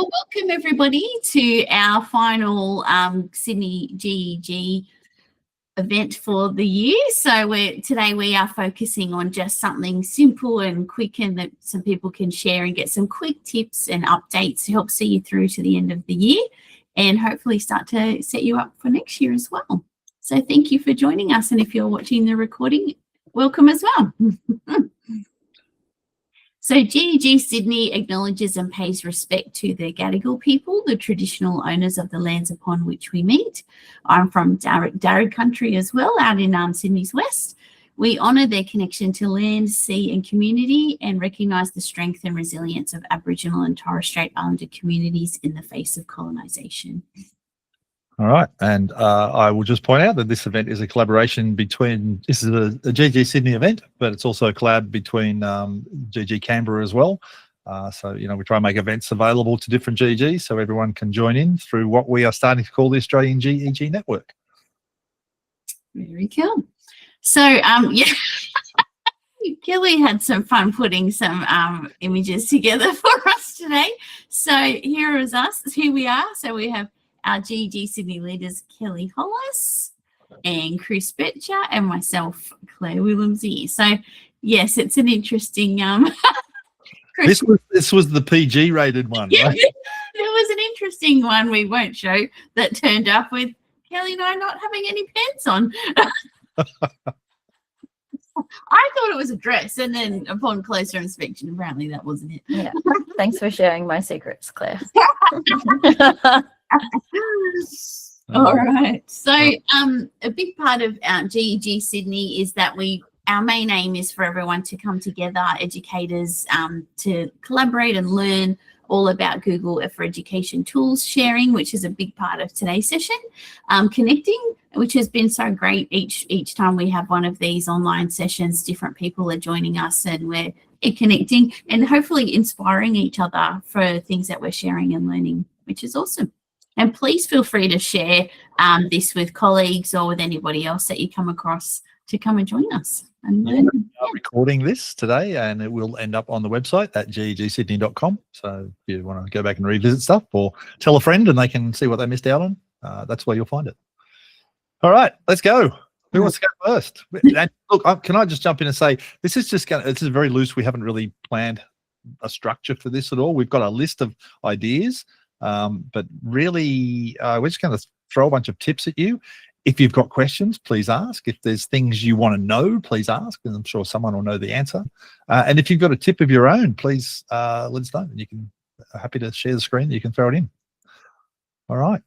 Well, welcome everybody to our final Sydney GEG event for the year. So today we are focusing on just something simple and quick and that some people can share and get some quick tips and updates to help see you through to the end of the year and hopefully start to set you up for next year as well. So thank you for joining us, and if you're watching the recording, welcome as well. So GEG Sydney acknowledges and pays respect to the Gadigal people, the traditional owners of the lands upon which we meet. I'm from Darug country as well, out in Sydney's west. We honour their connection to land, sea and community and recognise the strength and resilience of Aboriginal and Torres Strait Islander communities in the face of colonisation. All right, and I will just point out that this event is a collaboration between, this is a GEG Sydney event, but it's also a collab between GEG Canberra as well. So, you know, we try and make events available to different GEGs so everyone can join in through what we are starting to call the Australian GEG Network. Very cool. So, yeah, Kelly had some fun putting some images together for us today. So here is us, here we are. So we have our GEG Sydney leaders, Kelly Hollis and Chris Betcher, and myself, Claire Willemsy. So, yes, it's an interesting. This was the PG rated one, yeah, right? There was an interesting one we won't show that turned up with Kelly and I not having any pants on. I thought it was a dress, and then upon closer inspection, apparently that wasn't it. Yeah. Thanks for sharing my secrets, Claire. All right. So a big part of GEG Sydney is that our main aim is for everyone to come together, educators, to collaborate and learn all about Google for Education tools sharing, which is a big part of today's session. Connecting, which has been so great. Each time we have one of these online sessions, different people are joining us and we're connecting and hopefully inspiring each other for things that we're sharing and learning, which is awesome. And please feel free to share this with colleagues or with anybody else that you come across to come and join us. And learn. We are recording this today and it will end up on the website at gegsydney.com. So if you want to go back and revisit stuff or tell a friend and they can see what they missed out on, that's where you'll find it. All right, let's go. Who wants to go first? And look, can I just jump in and say, this is very loose. We haven't really planned a structure for this at all. We've got a list of ideas. But really, we're just going to throw a bunch of tips at you. If you've got questions, please ask. If there's things you want to know, please ask, and I'm sure someone will know the answer. And if you've got a tip of your own, please let us know. You can happy to share the screen. You can throw it in. All right.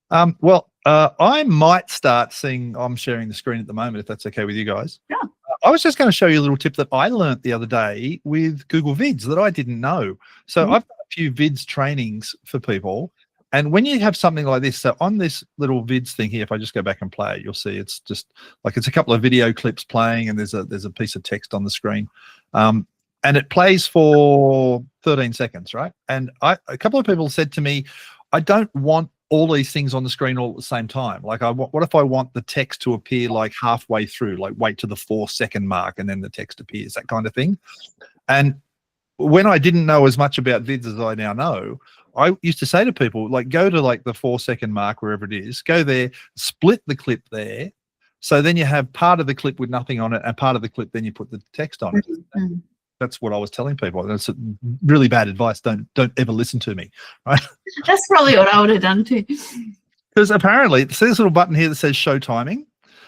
I might start seeing. I'm sharing the screen at the moment, if that's okay with you guys. Yeah. I was just going to show you a little tip that I learned the other day with Google Vids that I didn't know. So I've done a few Vids trainings for people. And when you have something like this, so on this little Vids thing here, if I just go back and play it, you'll see it's just like it's a couple of video clips playing and there's a piece of text on the screen. And it plays for 13 seconds, right? And a couple of people said to me, I don't want all these things on the screen all at the same time. Like, what if I want the text to appear like halfway through, like wait to the 4-second mark and then the text appears, that kind of thing. And when I didn't know as much about Vids as I now know, I used to say to people, like, go to like the 4-second mark, wherever it is, go there, split the clip there. So then you have part of the clip with nothing on it and part of the clip, then you put the text on it. That's what I was telling people. That's really bad advice. Don't ever listen to me, right? That's probably what I would have done too. Because apparently, see this little button here that says show timing.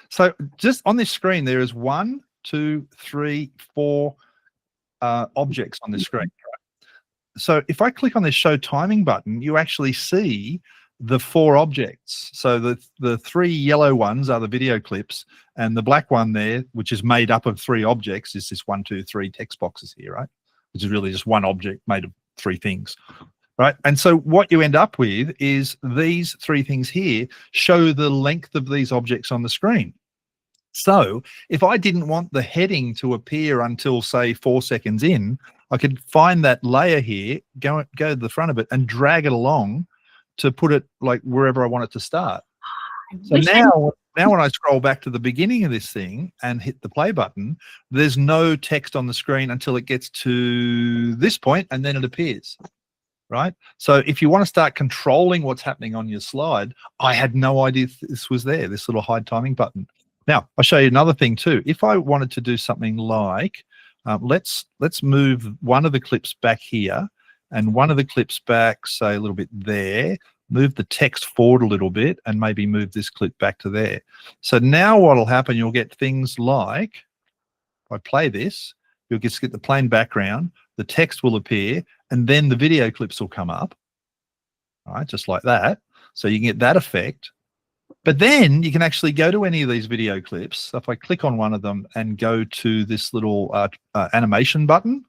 So just on this screen, there is 1, 2, 3, 4 objects on this screen. Right? So if I click on this show timing button, you actually see the 4 objects. So the 3 yellow ones are the video clips, and the black one there, which is made up of 3 objects, is this 1, 2, 3 text boxes here, right? Which is really just one object made of 3 things, right? And so what you end up with is these 3 things here show the length of these objects on the screen. So if I didn't want the heading to appear until, say, 4 seconds in, I could find that layer here, go to the front of it and drag it along to put it like wherever I want it to start. So now when I scroll back to the beginning of this thing and hit the play button, there's no text on the screen until it gets to this point and then it appears. right? So if you want to start controlling what's happening on your slide, I had no idea this was there, this little hide timing button. Now, I'll show you another thing too. If I wanted to do something like, let's move one of the clips back here and one of the clips back, say a little bit there, move the text forward a little bit and maybe move this clip back to there. So now what'll happen, you'll get things like, if I play this, you'll just get the plain background, the text will appear, and then the video clips will come up, all right, just like that. So you can get that effect. But then you can actually go to any of these video clips. So if I click on one of them and go to this little animation button,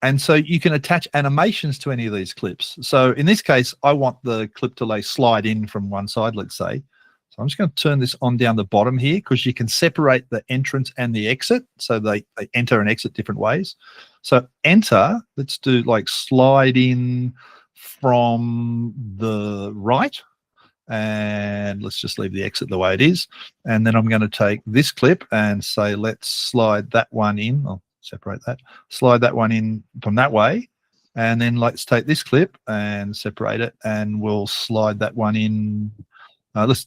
and so you can attach animations to any of these clips. So in this case, I want the clip to slide in from one side, let's say. So I'm just going to turn this on down the bottom here because you can separate the entrance and the exit. So they enter and exit different ways. So enter, let's do like slide in from the right. And let's just leave the exit the way it is. And then I'm going to take this clip and say, let's slide that one in. I'll separate that. Slide that one in from that way. And then let's take this clip and separate it. And we'll slide that one in. Let's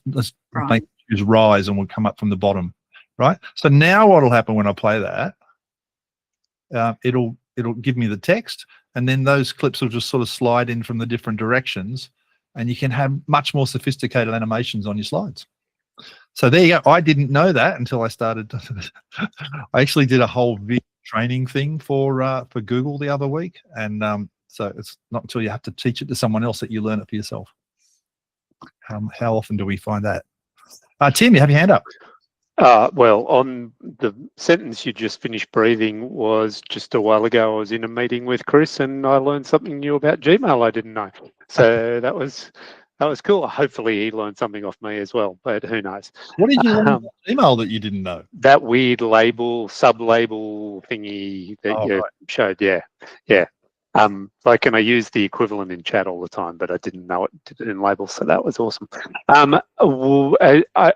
Right. make use rise and we'll come up from the bottom. Right. So now what will happen when I play that, it'll give me the text. And then those clips will just sort of slide in from the different directions. And you can have much more sophisticated animations on your slides. So there you go. I didn't know that until I started. I actually did a whole video training thing for Google the other week. And so it's not until you have to teach it to someone else that you learn it for yourself. How often do we find that? Tim, you have your hand up. Well, on the sentence you just finished breathing was just a while ago. I was in a meeting with Chris and I learned something new about Gmail I didn't know. So that was cool. Hopefully he learned something off me as well, but who knows? What did you learn about email that you didn't know? That weird label, sub-label thingy that you showed. Yeah. Like, and I use the equivalent in chat all the time, but I didn't know it in labels, so that was awesome. I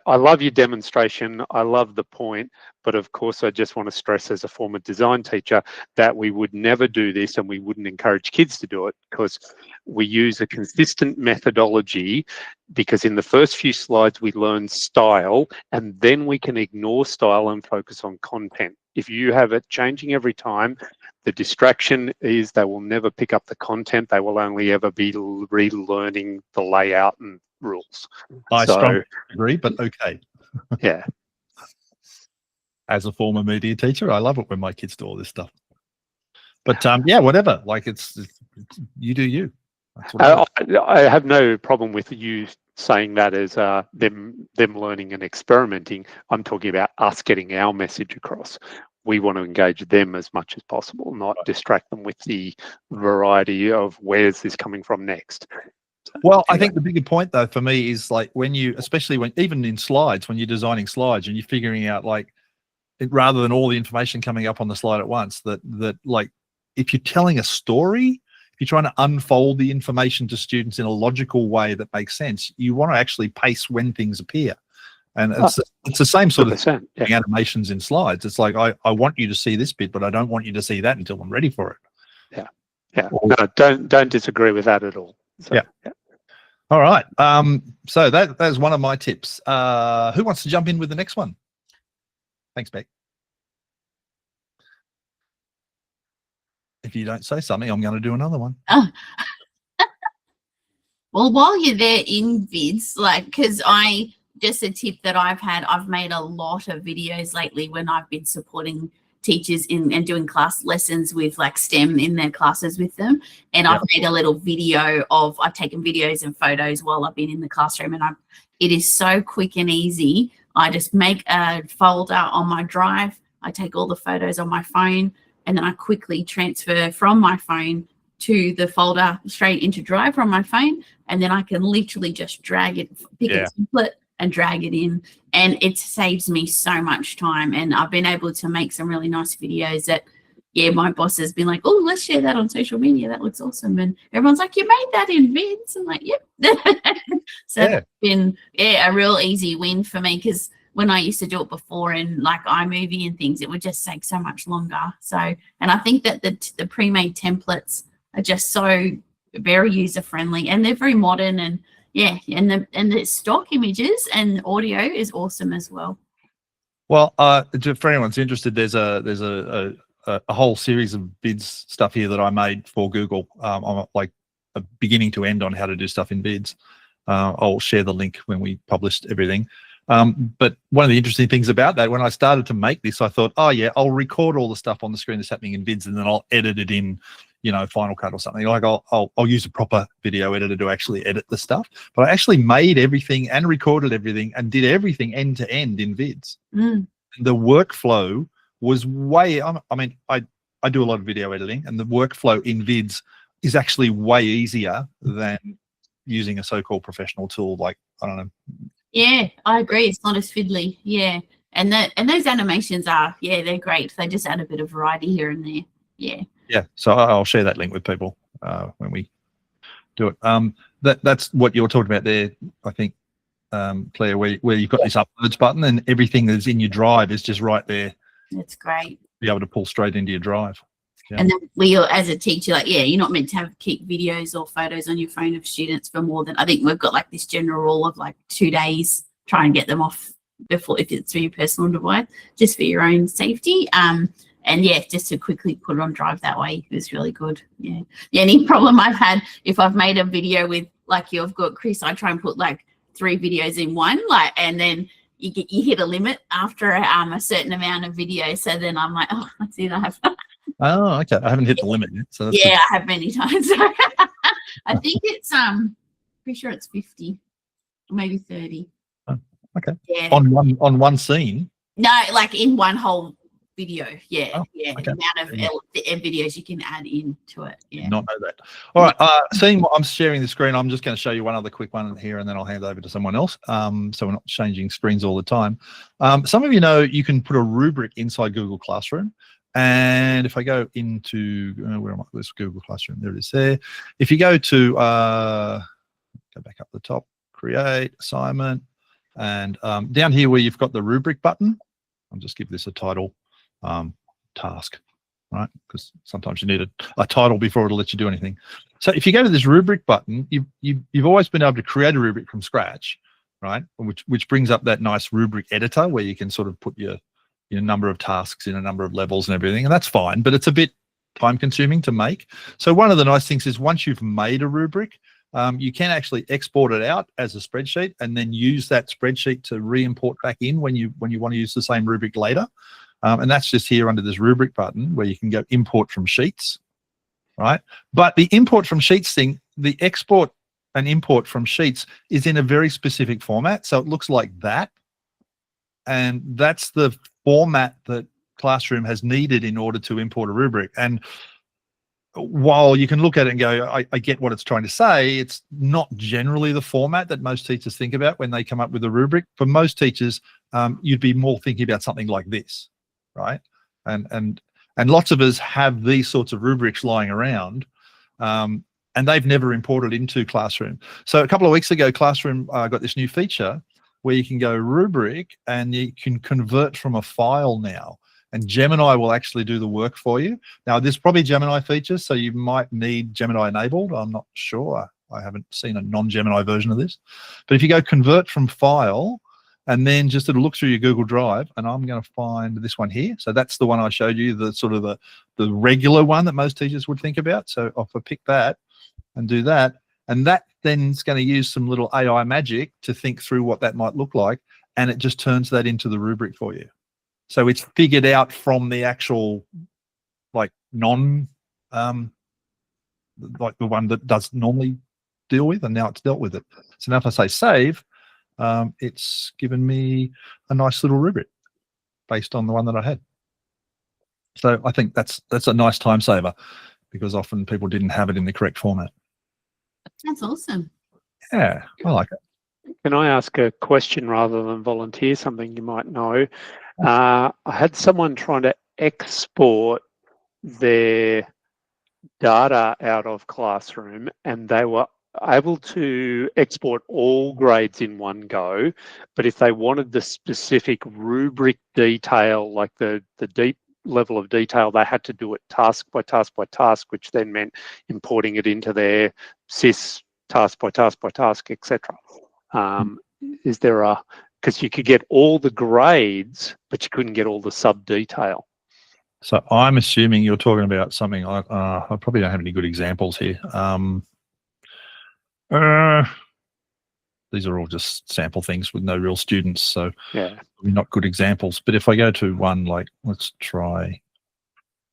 love your demonstration. I love the point, but of course, I just want to stress as a former design teacher that we would never do this and we wouldn't encourage kids to do it because we use a consistent methodology because in the first few slides, we learn style and then we can ignore style and focus on content. If you have it changing every time, the distraction is they will never pick up the content. They will only ever be relearning the layout and rules. I strongly agree, but okay. Yeah. As a former media teacher, I love it when my kids do all this stuff. But yeah, whatever. Like it's you do you. That's what I have no problem with you saying that as them learning and experimenting. I'm talking about us getting our message across. We want to engage them as much as possible, not distract them with the variety of where's this coming from next. Well, I think the bigger point though for me is like when you, especially when even in slides, when you're designing slides and you're figuring out like rather than all the information coming up on the slide at once, that like if you're telling a story, if you're trying to unfold the information to students in a logical way that makes sense, you want to actually pace when things appear. And it's the same sort of thing, yeah. Animations in slides. It's like I want you to see this bit, but I don't want you to see that until I'm ready for it. Yeah. No, don't disagree with that at all. So, yeah. All right. So that's one of my tips. Who wants to jump in with the next one? Thanks, Beck. If you don't say something, I'm going to do another one. Well, while you're there in vids, like, because just a tip that I've made a lot of videos lately when I've been supporting teachers and doing class lessons with like STEM in their classes with them. And I've made a little video I've taken videos and photos while I've been in the classroom and it is so quick and easy. I just make a folder on my drive. I take all the photos on my phone and then I quickly transfer from my phone to the folder straight into Drive from my phone. And then I can literally just drag it, pick a template and drag it in, and it saves me so much time. And I've been able to make some really nice videos that, my boss has been like, oh, let's share that on social media. That looks awesome. And everyone's like, you made that in vids? I'm like, yep. So it's been a real easy win for me because when I used to do it before in like iMovie and things, it would just take so much longer. So, and I think that the pre-made templates are just so very user friendly, and they're very modern, and yeah, and the stock images and audio is awesome as well. Well, for anyone's interested, there's a whole series of vids stuff here that I made for Google. I'm like a beginning to end on how to do stuff in vids. I'll share the link when we published everything. But one of the interesting things about that, when I started to make this, I thought, oh yeah, I'll record all the stuff on the screen that's happening in vids, and then I'll edit it in, you know, Final Cut or something. Like I'll use a proper video editor to actually edit the stuff. But I actually made everything and recorded everything and did everything end to end in vids. The workflow was way, I mean, I do a lot of video editing, and the workflow in vids is actually way easier than using a so-called professional tool like, I don't know. Yeah, I agree. It's not as fiddly. Yeah. And those animations are, yeah, they're great. They just add a bit of variety here and there. Yeah. Yeah. So I'll share that link with people when we do it. That's what you're talking about there, I think, Claire, where you've got this uploads button and everything that's in your drive is just right there. That's great. Be able to pull straight into your drive. Yeah. And then we, as a teacher, like, yeah, you're not meant to keep videos or photos on your phone of students for more than, I think we've got like this general rule of like 2 days, try and get them off before, if it's for your personal device, just for your own safety. And yeah, just to quickly put it on drive that way is really good. Yeah. The only problem I've had, if I've made a video with, like you've got Chris, I try and put like 3 videos in one, like, and then you hit a limit after a certain amount of video. So then I'm like, oh, that's it. I have. Oh, okay. I haven't hit the limit yet. So that's yeah, I have many times. I think it's pretty sure it's 50, maybe 30. Oh, okay. Yeah. On one scene. No, like in one whole video. Yeah. Oh, yeah. okay. The amount of videos you can add into it. Yeah. Did not know that. All right. Seeing what I'm sharing the screen, I'm just going to show you one other quick one here, and then I'll hand over to someone else. So we're not changing screens all the time. Some of you know you can put a rubric inside Google Classroom. And if I go into where am I? This Google Classroom. There it is. There. If you go to go back up the top, create assignment, and down here where you've got the rubric button, I'll just give this a title, task, right? Because sometimes you need a title before it'll let you do anything. So if you go to this rubric button, you've always been able to create a rubric from scratch, right? Which brings up that nice rubric editor where you can sort of put your number of tasks in a number of levels and everything, and that's fine, but it's a bit time consuming to make. So one of the nice things is once you've made a rubric, you can actually export it out as a spreadsheet and then use that spreadsheet to re-import back in when you want to use the same rubric later. And that's just here under this rubric button where you can go import from sheets, right? But the import from sheets thing, the export and import from sheets is in a very specific format. So it looks like that. And that's the format that Classroom has needed in order to import a rubric. And while you can look at it and go, I get what it's trying to say, it's not generally the format that most teachers think about when they come up with a rubric. For most teachers, you'd be more thinking about something like this, right? And lots of us have these sorts of rubrics lying around, and they've never imported into Classroom. So a couple of weeks ago, Classroom got this new feature where you can go rubric and you can convert from a file now, and Gemini will actually do the work for you. Now, there's probably Gemini features, so you might need Gemini enabled. I'm not sure. I haven't seen a non-Gemini version of this. But if you go convert from file, and then just it'll look through your Google Drive, and I'm going to find this one here. So that's the one I showed you, the sort of the regular one that most teachers would think about. So if I pick that and do that, and that then is going to use some little AI magic to think through what that might look like, and it just turns that into the rubric for you. So it's figured out from the actual, like like the one that does normally deal with, and now it's dealt with it. So now if I say save, it's given me a nice little rubric based on the one that I had. So I think that's a nice time saver, because often people didn't have it in the correct format. That's awesome. Yeah, I like it. Can I ask a question rather than volunteer something you might know? I had someone trying to export their data out of Classroom, and they were able to export all grades in one go. But if they wanted the specific rubric detail, like the deep level of detail, they had to do it task by task by task, which then meant importing it into their sys task by task by task, etc. Is there a, because you could get all the grades, but you couldn't get all the sub detail. So I'm assuming you're talking about something like, I probably don't have any good examples here. These are all just sample things with no real students, so yeah, not good examples. But if I go to one like, let's try,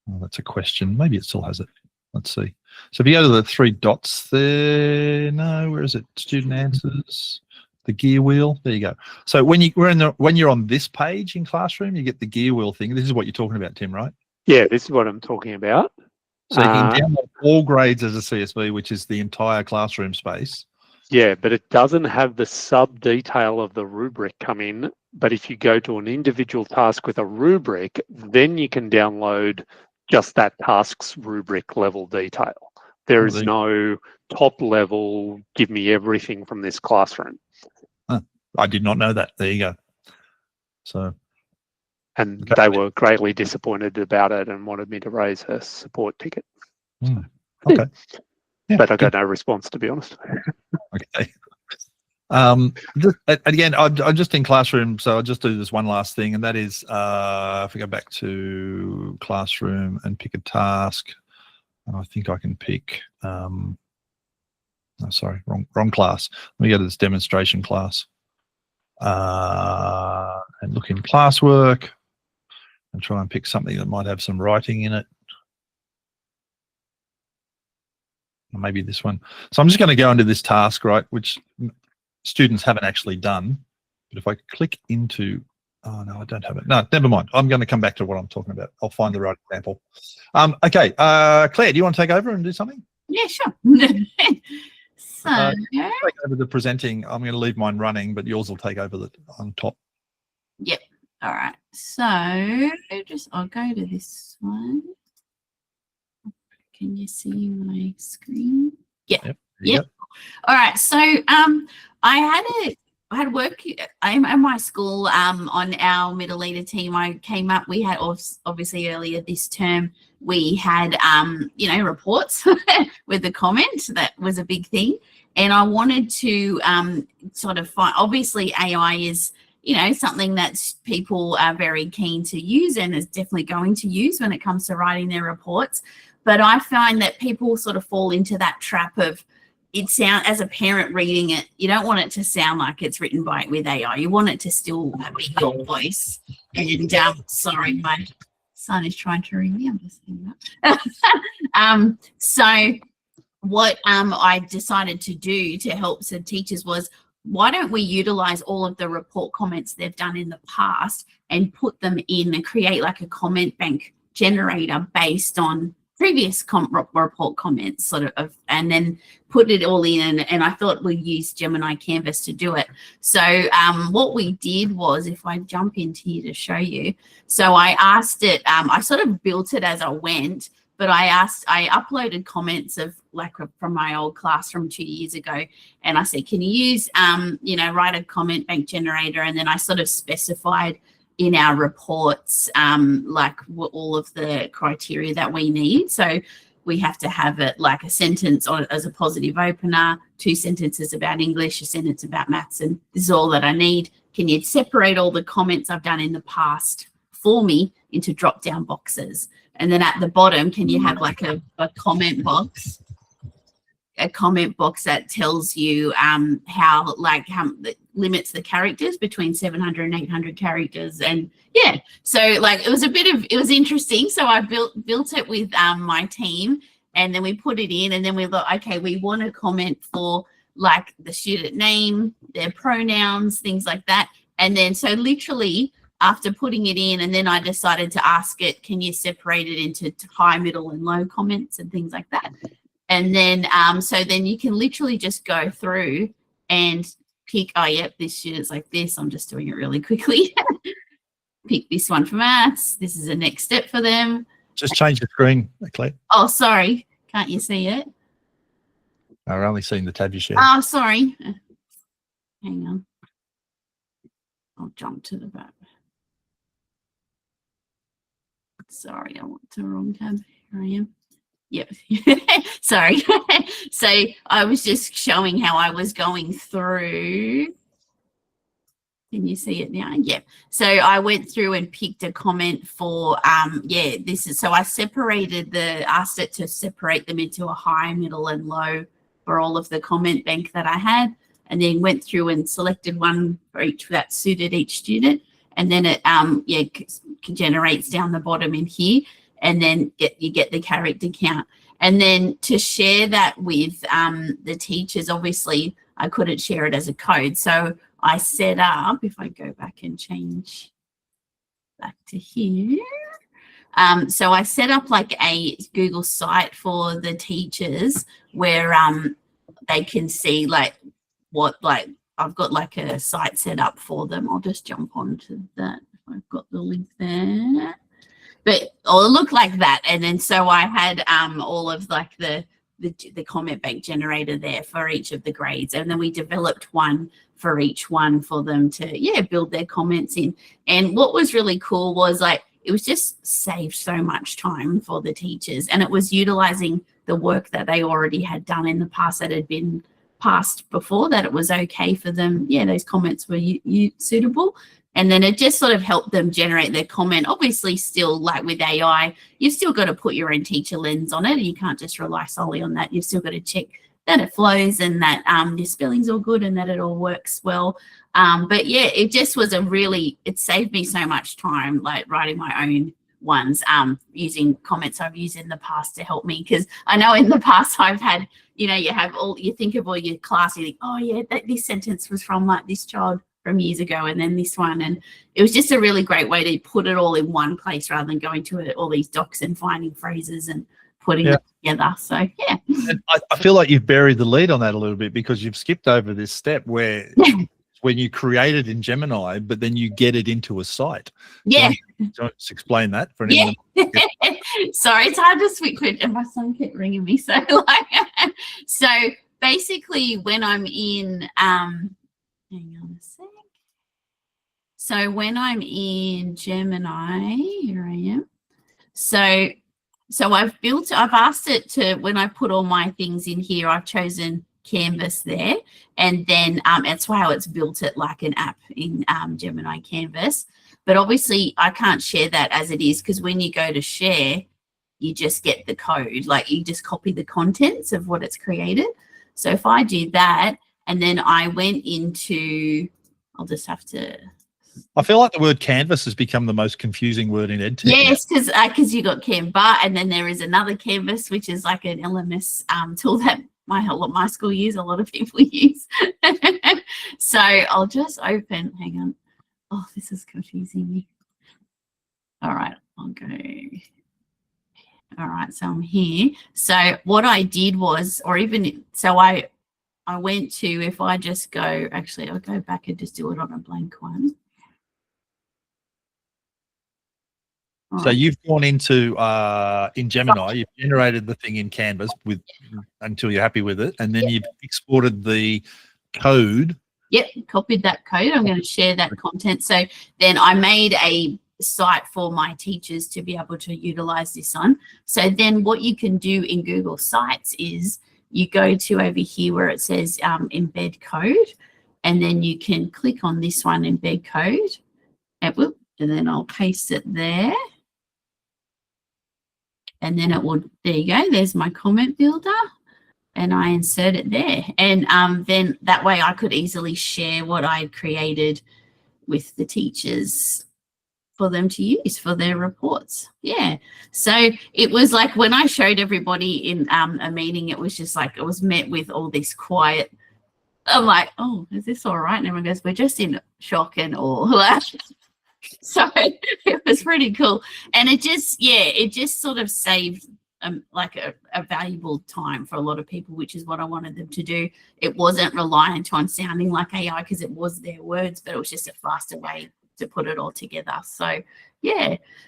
oh, that's a question. Maybe it still has it. Let's see. So if you go to the 3 dots there, no, where is it? Student answers, the gear wheel. There you go. So when you're on this page in Classroom, you get the gear wheel thing. This is what you're talking about, Tim, right? yeah, this is what I'm talking about. So you can download all grades as a CSV, which is the entire classroom space. Yeah, but it doesn't have the sub detail of the rubric come in. But if you go to an individual task with a rubric, then you can download just that task's rubric level detail. There is no top level, give me everything from this classroom. I did not know that. There you go. So, and they were greatly disappointed about it and wanted me to raise a support ticket. Okay. Yeah, but I got no response, to be honest. Okay. Again, I'm just in Classroom, so I'll just do this one last thing, and that is if I go back to Classroom and pick a task, I think I can pick. Oh, sorry, wrong class. Let me go to this demonstration class and look in classwork and try and pick something that might have some writing in it. Maybe this one. So I'm just going to go into this task, right, which students haven't actually done. But if I click into, oh no, I don't have it. No, never mind. I'm going to come back to what I'm talking about. I'll find the right example. Okay, Claire, do you want to take over and do something? Yeah, sure. So take over the presenting. I'm going to leave mine running, but yours will take over on top. Yep. All right. So I'll go to this one. Can you see my screen? Yeah. Yep. All right. So I had work at my school on our middle leader team. I came up, we had obviously earlier this term, we had reports with the comment. That was a big thing. And I wanted to sort of find, obviously AI is something that people are very keen to use and is definitely going to use when it comes to writing their reports. But I find that people sort of fall into that trap of as a parent reading it, you don't want it to sound like it's written with AI. You want it to still be your voice. And sorry, my son is trying to ring me. I'm just saying that. So what I decided to do to help some teachers was, why don't we utilize all of the report comments they've done in the past and put them in and create like a comment bank generator based on previous report comments sort of, and then put it all in. And I thought we'd use Gemini Canvas to do it. So what we did was, if I jump into here to show you, so I asked it, I sort of built it as I went, but I uploaded comments of from my old class from 2 years ago. And I said, can you use, write a comment bank generator? And then I sort of specified in our reports, all of the criteria that we need. So we have to have it like a sentence as a positive opener, 2 sentences about English, a sentence about maths, and this is all that I need. Can you separate all the comments I've done in the past for me into drop-down boxes? And then at the bottom, can you have like a comment box? A comment box that tells you how limits the characters between 700 and 800 characters. And yeah, so it was interesting. So I built it with my team, and then we put it in, and then we thought, okay, we want to comment for like the student name, their pronouns, things like that. And then so literally after putting it in, and then I decided to ask it, can you separate it into high, middle, and low comments and things like that? And then, so then you can literally just go through and pick, oh, yep, this student's like this. I'm just doing it really quickly. Pick this one for maths. This is the next step for them. Just change the screen, Claire. Oh, sorry. Can't you see it? I've only seen the tab you shared. Oh, sorry. Hang on. I'll jump to the back. Sorry, I went to the wrong tab. Here I am. Yep. Sorry. So I was just showing how I was going through. Can you see it now? Yep. So I went through and picked a comment for, this is, so I asked it to separate them into a high, middle and low for all of the comment bank that I had, and then went through and selected one for each that suited each student. And then it, generates down the bottom in here, and then you get the character count. And then to share that with the teachers, obviously I couldn't share it as a code. So I set up, if I go back and change back to here. So I set up like a Google site for the teachers where they can see like what, like I've got like a site set up for them. I'll just jump onto that. I've got the link there. But it'll look like that. And then so I had all of like the comment bank generator there for each of the grades. And then we developed one for each one for them to, build their comments in. And what was really cool was like, it was just saved so much time for the teachers. And it was utilizing the work that they already had done in the past that had been passed before, that it was okay for them. Those comments were suitable. And then it just sort of helped them generate their comment. Obviously, still like with AI, you've still got to put your own teacher lens on it. You can't just rely solely on that. You've still got to check that it flows and that your spelling's all good and that it all works well. But it just was it saved me so much time, like writing my own ones, using comments I've used in the past to help me. Because I know in the past I've had, you think of all your class, you think, oh yeah, this sentence was from like this child from years ago, and then this one, and it was just a really great way to put it all in one place rather than going to all these docs and finding phrases and putting them together. So and I feel like you've buried the lead on that a little bit, because you've skipped over this step where when you create it in Gemini, but then you get it into a site. So just explain that for anyone. Sorry, it's hard to switch with, and my son kept ringing me. So so basically when I'm in hang on a sec. So when I'm in Gemini, here I am. So I've asked it to, when I put all my things in here, I've chosen Canvas there, and then that's how it's built it like an app in Gemini Canvas. But obviously I can't share that as it is, because when you go to share, you just get the code, like you just copy the contents of what it's created. So if I do that, and then I went into, I'll just have to. I feel like the word canvas has become the most confusing word in EdTech. Yes, because you got Canva, and then there is another Canvas, which is like an LMS tool that my school use, a lot of people use. So I'll just open, hang on. Oh, this is confusing me. All right, I'll go. All right, so I'm here. So what I did was, I went to, if I just go, actually, I'll go back and just do it on a blank one. So you've gone into, in Gemini, you've generated the thing in Canvas until you're happy with it, and then you've exported the code. Yep, copied that code. I'm going to share that content. So then I made a site for my teachers to be able to utilize this on. So then what you can do in Google Sites is you go to over here where it says embed code, and then you can click on this one, embed code, and then I'll paste it there. And then it will, there you go, there's my comment builder, and I insert it there. And then that way I could easily share what I had created with the teachers for them to use for their reports. So it was like when I showed everybody in a meeting, it was just like, it was met with all this quiet. I'm like, oh, is this all right? And everyone goes, we're just in shock and awe. So it was pretty cool. And it just sort of saved like a valuable time for a lot of people, which is what I wanted them to do. It wasn't reliant on sounding like AI because it was their words, but it was just a faster way to put it all together. So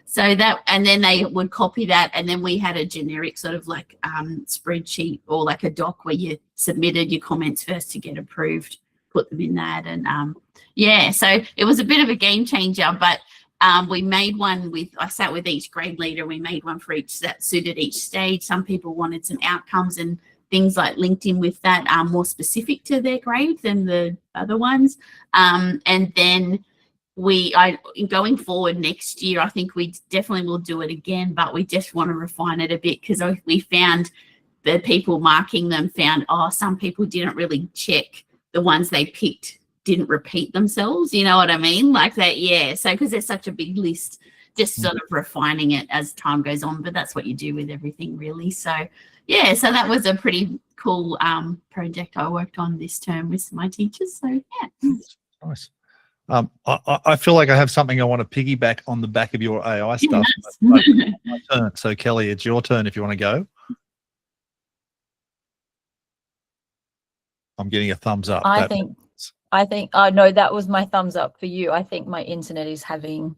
so that, and then they would copy that, and then we had a generic sort of like spreadsheet or like a doc where you submitted your comments first to get approved, put them in that, and so it was a bit of a game changer. But We made one I sat with each grade leader. We made one for each that suited each stage. Some people wanted some outcomes and things like linked in with that are more specific to their grade than the other ones. And then going forward next year, I think we definitely will do it again, but we just want to refine it a bit because we found the people marking them found, some people didn't really check the ones they picked didn't repeat themselves. You know what I mean? Like that, yeah. So because there's such a big list, just sort of refining it as time goes on, but that's what you do with everything really. So yeah, so that was a pretty cool project I worked on this term with my teachers. So yeah. Nice. I feel like I have something I want to piggyback on the back of your AI stuff. Nice. My turn. So Kelly, it's your turn if you want to go. I'm getting a thumbs up. I think, no, that was my thumbs up for you. I think my internet is having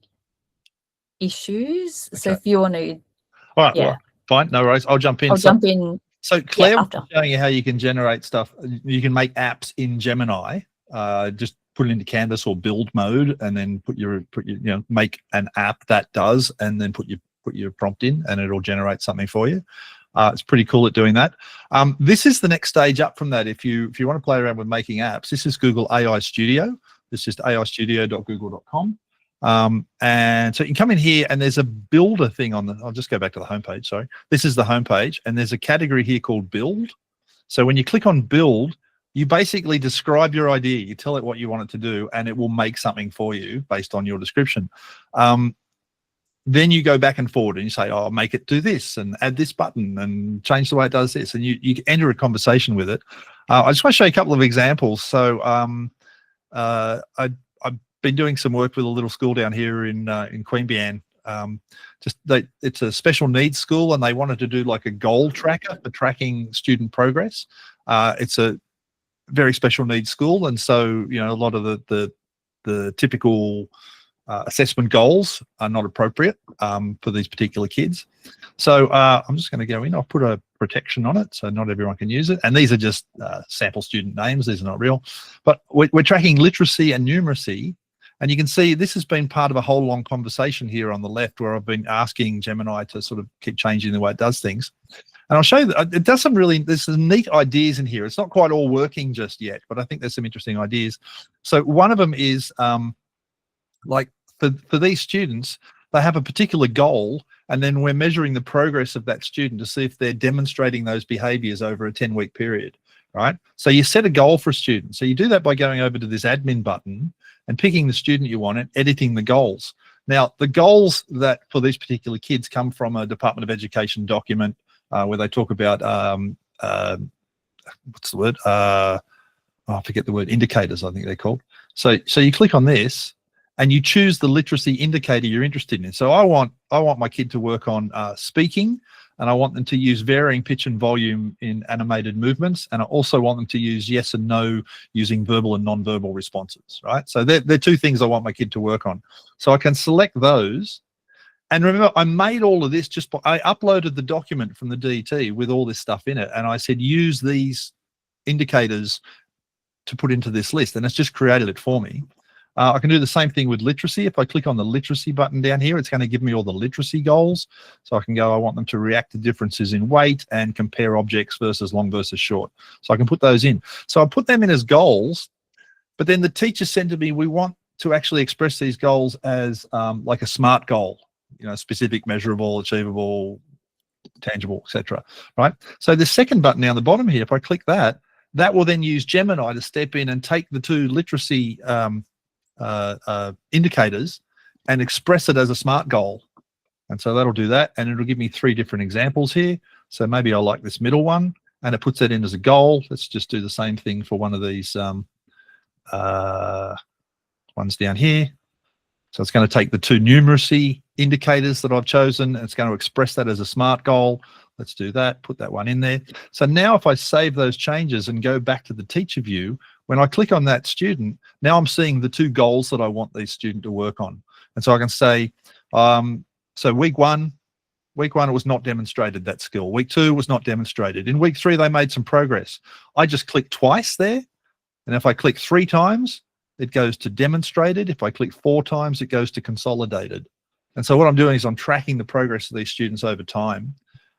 issues. So if you want to, all right, well, fine, no worries. I'll jump in. I'll jump in. So Claire was after. showing you how you can generate stuff. You can make apps in Gemini. Just put it into Canvas or build mode, and then put your make an app that does, and then put your prompt in, and it'll generate something for you. It's pretty cool at doing that. This is the next stage up from that. If you want to play around with making apps, this is Google AI Studio. This is aistudio.google.com. And so you can come in here, and there's a builder thing on I'll just go back to the homepage. Sorry, this is the homepage, and there's a category here called build. So when you click on build, you basically describe your idea. You tell it what you want it to do, and it will make something for you based on your description. Then you go back and forward and you say, make it do this and add this button and change the way it does this. And you enter a conversation with it. I just want to show you a couple of examples. So I've been doing some work with a little school down here in Queanbeyan. It's a special needs school, and they wanted to do like a goal tracker for tracking student progress. It's a very special needs school. And so, a lot of the typical assessment goals are not appropriate for these particular kids. So I'm just going to go in. I'll put a protection on it so not everyone can use it. And these are just sample student names. These are not real. But we're tracking literacy and numeracy. And you can see this has been part of a whole long conversation here on the left, where I've been asking Gemini to sort of keep changing the way it does things. And I'll show you that it does there's some neat ideas in here. It's not quite all working just yet, but I think there's some interesting ideas. So one of them is like for these students, they have a particular goal, and then we're measuring the progress of that student to see if they're demonstrating those behaviors over a 10-week period, right? So you set a goal for a student. So you do that by going over to this admin button and picking the student you want and editing the goals. Now, the goals that for these particular kids come from a Department of Education document where they talk about, what's the word? I forget the word, indicators, I think they're called. So you click on this, and you choose the literacy indicator you're interested in. So I want my kid to work on speaking, and I want them to use varying pitch and volume in animated movements, and I also want them to use yes and no using verbal and non-verbal responses, right? So they're two things I want my kid to work on. So I can select those. And remember, I made all of this I uploaded the document from the DET with all this stuff in it, and I said, use these indicators to put into this list, and it's just created it for me. I can do the same thing with literacy. If I click on the literacy button down here, it's going to give me all the literacy goals. So I can go, I want them to react to differences in weight and compare objects versus long versus short. So I can put those in. So I put them in as goals, but then the teacher said to me, we want to actually express these goals as like a SMART goal, specific, measurable, achievable, tangible, etc. Right? So the second button down the bottom here, if I click that, that will then use Gemini to step in and take the two literacy indicators and express it as a SMART goal. And so that'll do that, and it'll give me 3 different examples here. So maybe I like this middle one, and it puts that in as a goal. Let's just do the same thing for one of these ones down here. So it's going to take the 2 numeracy indicators that I've chosen, and it's going to express that as a SMART goal. Let's do that, put that one in there. So now if I save those changes and go back to the teacher view, when I click on that student, now I'm seeing the 2 goals that I want this student to work on. And so I can say, so week one, it was not demonstrated, that skill. Week 2 was not demonstrated. In week 3, they made some progress. I just click twice there. And if I click 3 times, it goes to demonstrated. If I click 4 times, it goes to consolidated. And so what I'm doing is I'm tracking the progress of these students over time.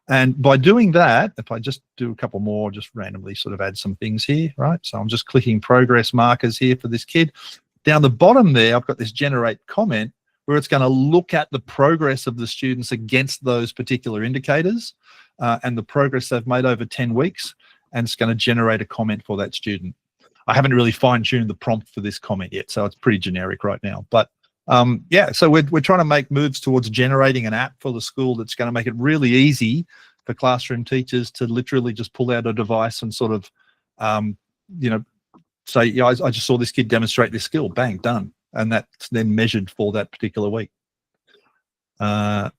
And by doing that, if I just do a couple more, just randomly sort of add some things here, right? So I'm just clicking progress markers here for this kid. Down the bottom there, I've got this generate comment where it's going to look at the progress of the students against those particular indicators and the progress they've made over 10 weeks. And it's going to generate a comment for that student. I haven't really fine-tuned the prompt for this comment yet, so it's pretty generic right now. But yeah, so we're trying to make moves towards generating an app for the school that's going to make it really easy for classroom teachers to literally just pull out a device and sort of, you know, say, yeah, I just saw this kid demonstrate this skill, bang, done. And that's then measured for that particular week. Cool.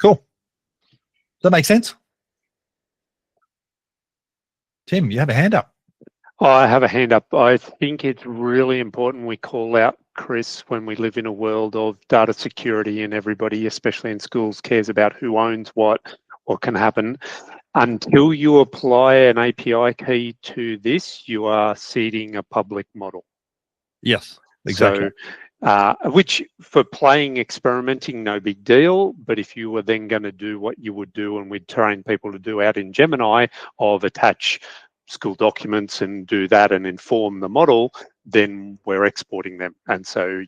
Does that make sense? Tim, you have a hand up. I have a hand up. I think it's really important we call out, Chris, when we live in a world of data security and everybody, especially in schools, cares about who owns what can happen. Until you apply an API key to this, you are seeding a public model. Yes, exactly. So, which for playing, experimenting, no big deal. But if you were then going to do what you would do and we'd train people to do out in Gemini of attach school documents and do that and inform the model, then we're exporting them. And so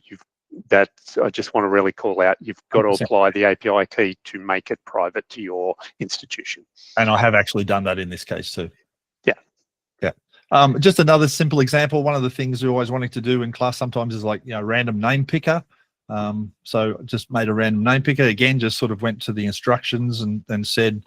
I just want to really call out, you've got 100%. To apply the API key to make it private to your institution. And I have actually done that in this case too. Yeah. Yeah. Just another simple example. One of the things we're always wanting to do in class sometimes is like, you know, random name picker. So just made a random name picker. Again, just sort of went to the instructions and said,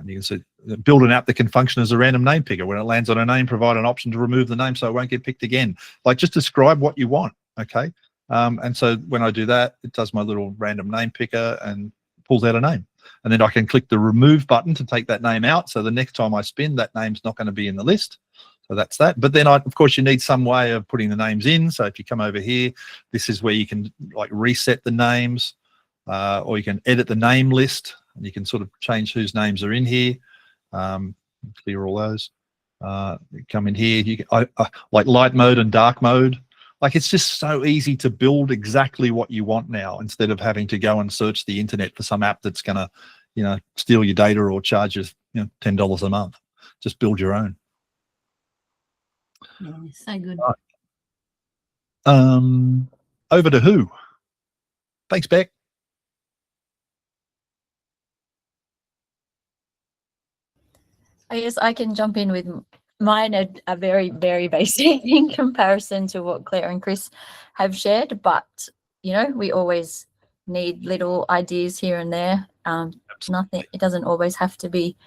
you can see, build an app that can function as a random name picker. When it lands on a name, provide an option to remove the name so it won't get picked again. Like, just describe what you want, okay? And so when I do that, it does my little random name picker and pulls out a name. And then I can click the remove button to take that name out. So the next time I spin, that name's not going to be in the list. So that's that. But then, of course, you need some way of putting the names in. So if you come over here, this is where you can like reset the names, or you can edit the name list. And you can sort of change whose names are in here. Clear all those. Come in here. You can, like light mode and dark mode. Like, it's just so easy to build exactly what you want now, instead of having to go and search the internet for some app that's going to, you know, steal your data or charge you, you know, $10 a month. Just build your own. Yeah, so good. Right. Over to who? Thanks, Beck. I guess I can jump in with mine, a very, very basic in comparison to what Claire and Chris have shared. But, you know, we always need little ideas here and there. Nothing, it doesn't always have to be,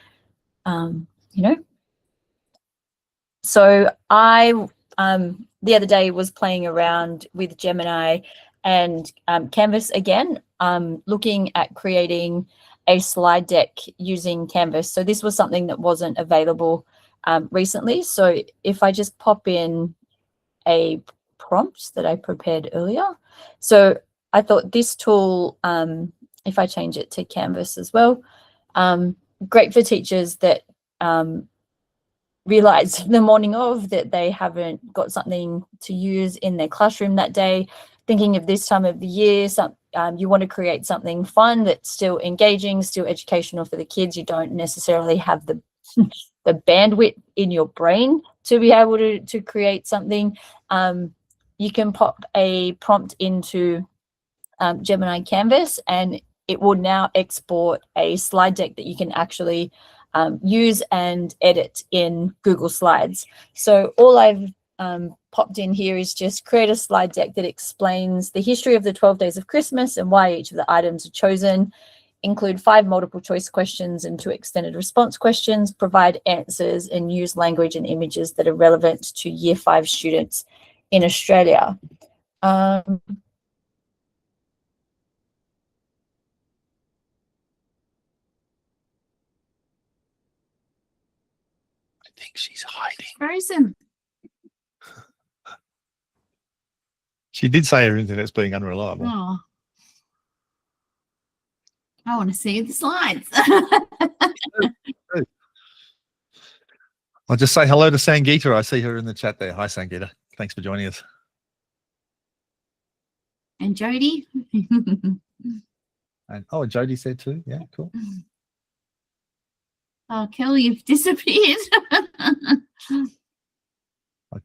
you know. So I, the other day, was playing around with Gemini and Canvas again, looking at creating a slide deck using Canvas. So this was something that wasn't available recently. So if I just pop in a prompt that I prepared earlier. So I thought this tool, if I change it to Canvas as well, great for teachers that realize the morning of that they haven't got something to use in their classroom that day, thinking of this time of the year, you want to create something fun that's still engaging, still educational for the kids. You don't necessarily have the the bandwidth in your brain to be able to create something. You can pop a prompt into Gemini Canvas, and it will now export a slide deck that you can actually use and edit in Google Slides. So all I've popped in here is just create a slide deck that explains the history of the 12 days of Christmas and why each of the items are chosen, include 5 multiple choice questions and 2 extended response questions, provide answers, and use language and images that are relevant to Year 5 students in Australia. I think she's hiding. Frozen. She did say her internet's being unreliable. Oh. I want to see the slides. I'll just say hello to Sangeeta. I see her in the chat there. Hi, Sangeeta. Thanks for joining us. And Jody. And oh, Jody said too. Yeah, cool. Oh, Kelly, you've disappeared. I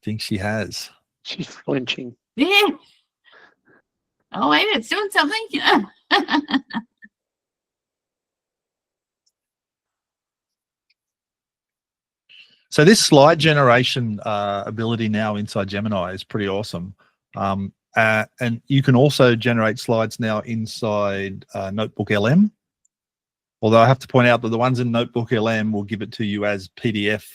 think she has. She's flinching. Yeah. Oh, wait, it's doing something. So this slide generation ability now inside Gemini is pretty awesome. And you can also generate slides now inside Notebook LM. Although I have to point out that the ones in Notebook LM will give it to you as PDF,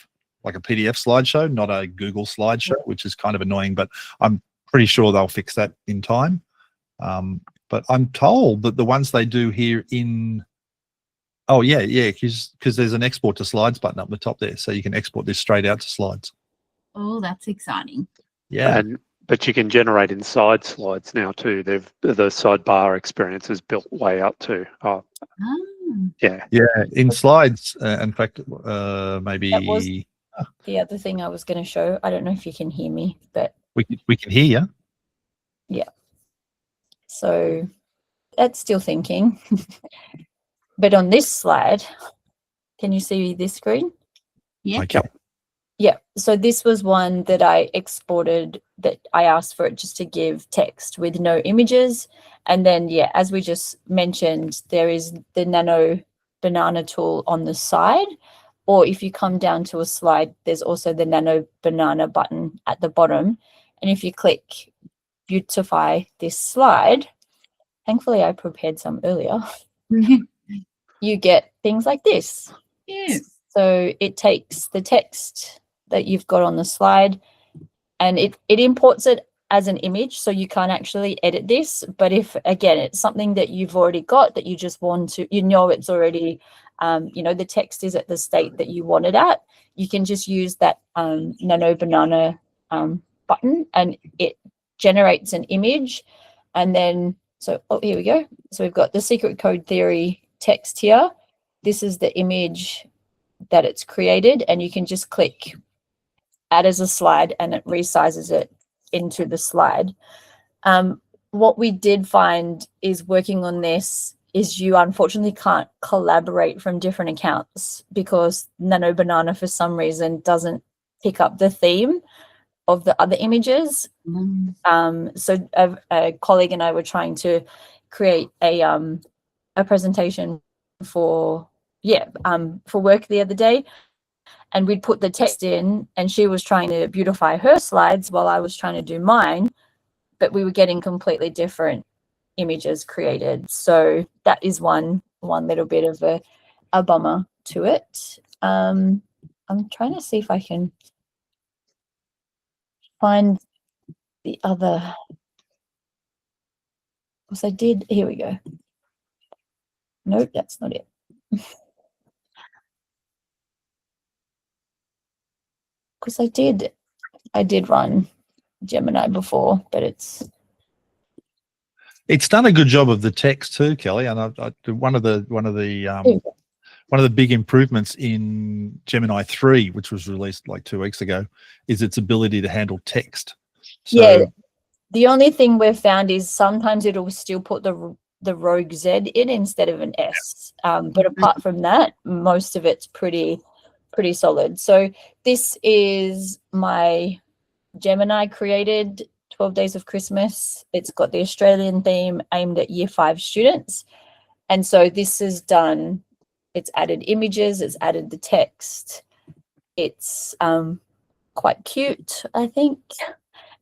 like a PDF slideshow, not a Google slideshow, which is kind of annoying, but I'm pretty sure they'll fix that in time. But I'm told that the ones they do here in, oh yeah, because there's an export to slides button up the top there, so you can export this straight out to slides. Oh, that's exciting. Yeah. But you can generate inside slides now too. The sidebar experience is built way out too. Oh. Yeah. Yeah, in slides. In fact, maybe That was the other thing I was going to show. I don't know if you can hear me, but we can hear you. Yeah. So that's still thinking. But on this slide, can you see this screen? Yeah. Okay. Yeah, so this was one that I exported, that I asked for it just to give text with no images. And then, yeah, as we just mentioned, there is the Nano Banana tool on the side. Or if you come down to a slide, there's also the Nano Banana button at the bottom. And if you click beautify this slide, thankfully I prepared some earlier, you get things like this. Yes. So it takes the text that you've got on the slide and it imports it as an image, so you can't actually edit this. But if, again, it's something that you've already got that you just want to, it's already, the text is at the state that you want it at, you can just use that Nano Banana button and it generates an image. And then, so, here we go. So we've got the secret code theory text here. This is the image that it's created, and you can just click add as a slide and it resizes it into the slide. What we did find is working on this is you unfortunately can't collaborate from different accounts because Nano Banana for some reason doesn't pick up the theme of the other images. So a colleague and I were trying to create a presentation for work the other day, and we'd put the text in and she was trying to beautify her slides while I was trying to do mine, but we were getting completely different images created. So that is one little bit of a bummer to it. I'm trying to see if I can find the other, because I did, here we go. Nope, that's not it. Because I did run Gemini before, but it's done a good job of the text too, Kelly. And one of the big improvements in Gemini 3, which was released like 2 weeks ago, is its ability to handle text. So, yeah. The only thing we've found is sometimes it'll still put the rogue Z in instead of an S. But apart from that, most of it's pretty solid. So this is my Gemini created 12 Days of Christmas. It's got the Australian theme aimed at Year 5 students. And so this is done, it's added images, it's added the text. It's quite cute, I think.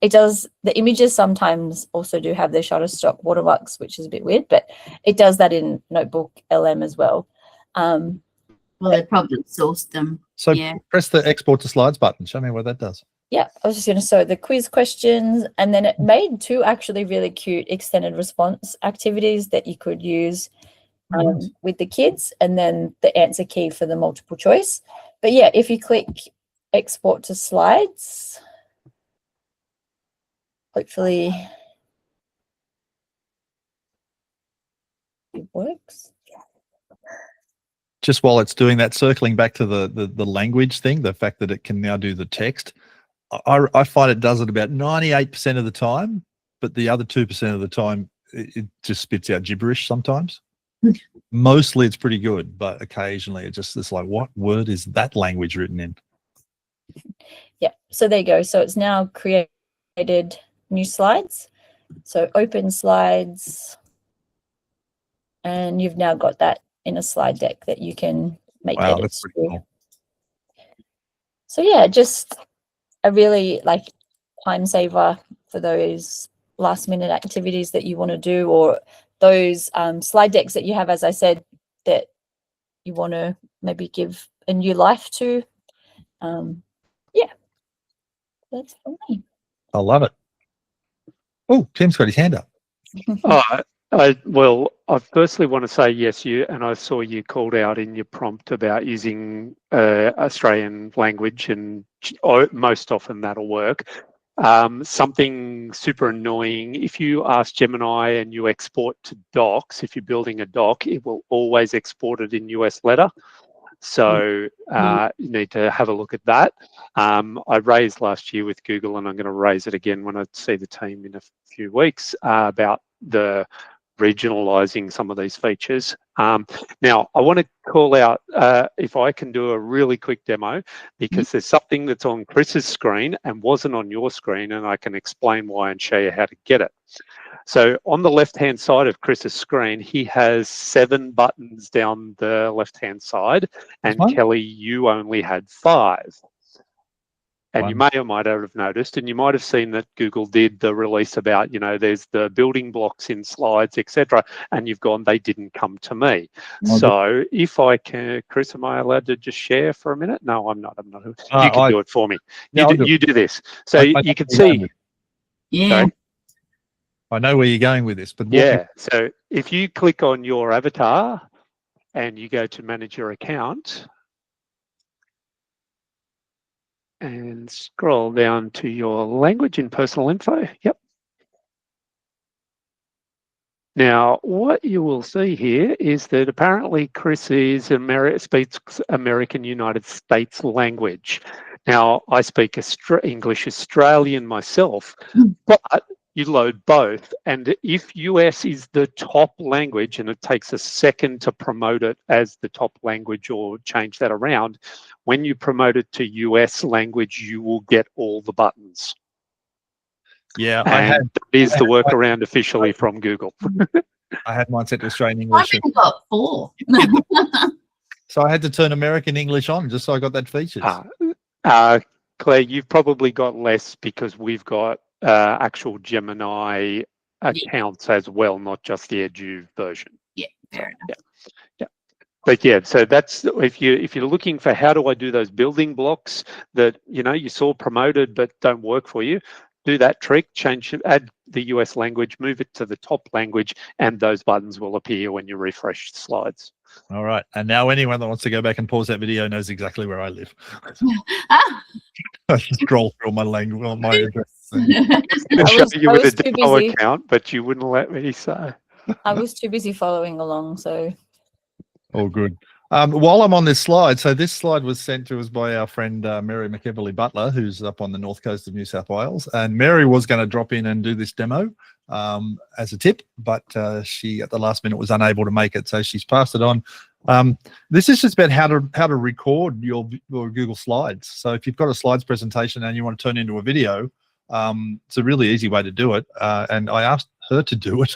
It does, the images sometimes also do have the Shutterstock watermarks, which is a bit weird, but it does that in Notebook LM as well. Well, they probably sourced them. So yeah. Press the export to slides button. Show me what that does. Yeah, I was just going to show the quiz questions, and then it made 2 actually really cute extended response activities that you could use with the kids, and then the answer key for the multiple choice. But yeah, if you click export to slides, hopefully it works. Just while it's doing that, circling back to the language thing, the fact that it can now do the text, I find it does it about 98% of the time. but the other 2% of the time it just spits out gibberish sometimes. Mostly it's pretty good, but occasionally it's like, what word is that language written in? Yeah, so there you go. So it's now created new slides. So open slides, and you've now got that in a slide deck that you can make Wow, edits that's to. pretty cool. So yeah, just a really like time saver for those last minute activities that you want to do, or those slide decks that you have, as I said, that you want to maybe give a new life to. Yeah, that's for me. I love it. Oh, Tim's got his hand up. Well, I firstly want to say yes, and I saw you called out in your prompt about using Australian language, and most often that'll work. Something super annoying, if you ask Gemini and you export to docs, if you're building a doc, it will always export it in US letter. So you need to have a look at that. I raised last year with Google, and I'm going to raise it again when I see the team in a few weeks about the regionalizing some of these features. Now, I want to call out, if I can do a really quick demo, because there's something that's on Chris's screen and wasn't on your screen, and I can explain why and show you how to get it. So on the left-hand side of Chris's screen, he has 7 buttons down the left-hand side, and Kelly, you only had 5. And you may or might have noticed, and you might have seen that Google did the release about, there's the building blocks in slides, etc. And you've gone, they didn't come to me. So if I can, Chris, am I allowed to just share for a minute? No, I'm not. You can do it for me. You do this. So you can see. Yeah. Sorry? I know where you're going with this, but yeah. So if you click on your avatar and you go to manage your account, and scroll down to your language and personal info. Yep. Now, what you will see here is that apparently Chris speaks American United States language. Now, I speak English Australian myself, but you load both. And if US is the top language, and it takes a second to promote it as the top language or change that around, when you promote it to US language, you will get all the buttons. Yeah, that is the workaround officially from Google. I had mine set to Australian English. I've got 4. So I had to turn American English on just so I got that feature. Claire, you've probably got less because we've got actual Gemini accounts as well, not just the Edu version. Yeah, fair enough. Yeah. But yeah, so that's if you're looking for how do I do those building blocks that you saw promoted but don't work for you, do that trick, add the US language, move it to the top language, and those buttons will appear when you refresh the slides. All right, and now anyone that wants to go back and pause that video knows exactly where I live. I scroll through my language, my address. I'll show you with a demo account, but you wouldn't let me say. I was too busy following along, so. Oh, good. While I'm on this slide, so this slide was sent to us by our friend Mary McEverly Butler, who's up on the north coast of New South Wales. And Mary was going to drop in and do this demo as a tip, but she at the last minute was unable to make it, so she's passed it on. This is just about how to record your Google Slides. So if you've got a slides presentation and you want to turn into a video, it's a really easy way to do it. And I asked her to do it.